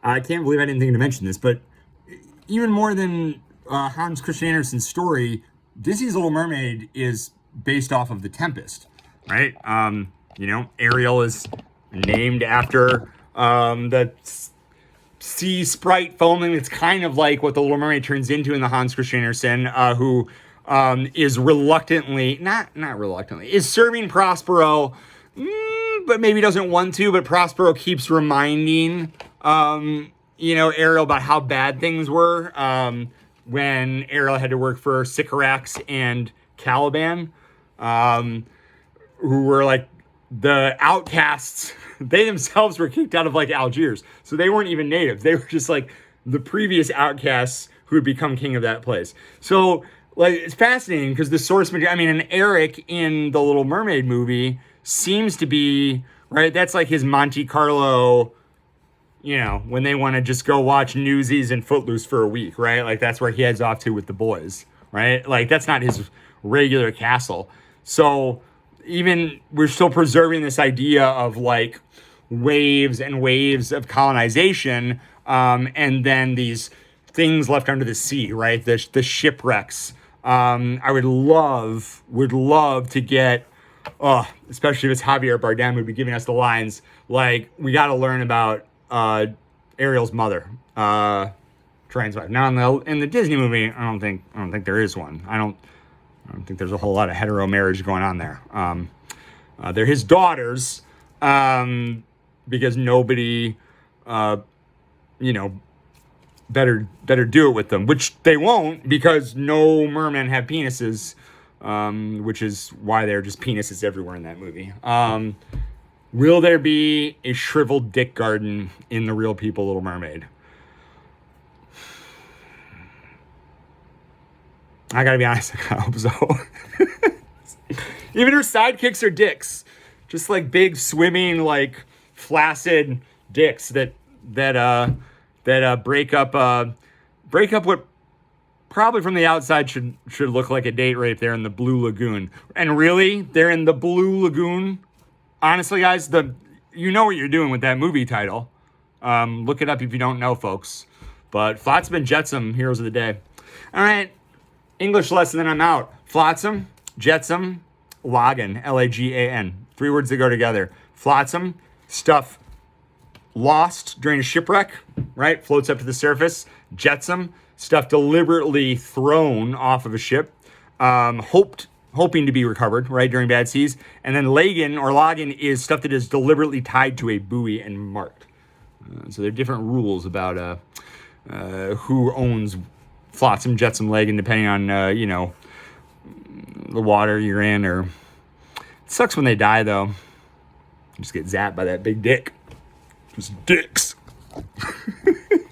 I can't believe I didn't think to mention this, but even more than Hans Christian Andersen's story, Disney's Little Mermaid is based off of the Tempest, right? Ariel is named after the sea sprite foaming. It's kind of like what the Little Mermaid turns into in the Hans Christian Andersen, who is is serving Prospero, but maybe doesn't want to. But Prospero keeps reminding Ariel about how bad things were when Ariel had to work for Sycorax and Caliban, who were like the outcasts. They themselves were kicked out of like Algiers, so they weren't even natives. They were just like the previous outcasts who had become king of that place. So like it's fascinating because the source material. I mean, and Eric in the Little Mermaid movie seems to be right. That's like his Monte Carlo. When they want to just go watch Newsies and Footloose for a week, right? Like that's where he heads off to with the boys, right? Like that's not his regular castle. So even we're still preserving this idea of like waves and waves of colonization, and then these things left under the sea, right? The shipwrecks. I would love to get, especially if it's Javier Bardem who'd be giving us the lines. Like we got to learn about Ariel's mother, Train's wife. Now in the Disney movie, I don't think there is one. I don't think there's a whole lot of hetero marriage going on there. They're his daughters, because nobody, better do it with them, which they won't because no mermen have penises, which is why there are just penises everywhere in that movie. Will there be a shriveled dick garden in the Real People Little Mermaid? I gotta be honest, I hope so. Even her sidekicks are dicks. Just like big swimming, like flaccid dicks that break up what probably from the outside should look like a date rape there in the Blue Lagoon. And really, they're in the Blue Lagoon. Honestly, guys, you know what you're doing with that movie title. Look it up if you don't know, folks. But Flotsam and Jetsam, heroes of the day. All right, English lesson, then I'm out. Flotsam, Jetsam, Lagan, Lagan. 3 words that go together. Flotsam, stuff lost during a shipwreck, right? Floats up to the surface. Jetsam, stuff deliberately thrown off of a ship. Hoping to be recovered, right, during bad seas. And then Lagan is stuff that is deliberately tied to a buoy and marked. So there are different rules about who owns Flotsam, Jetsam, Lagan, depending on, the water you're in. Or it sucks when they die, though. You just get zapped by that big dick. Just dicks.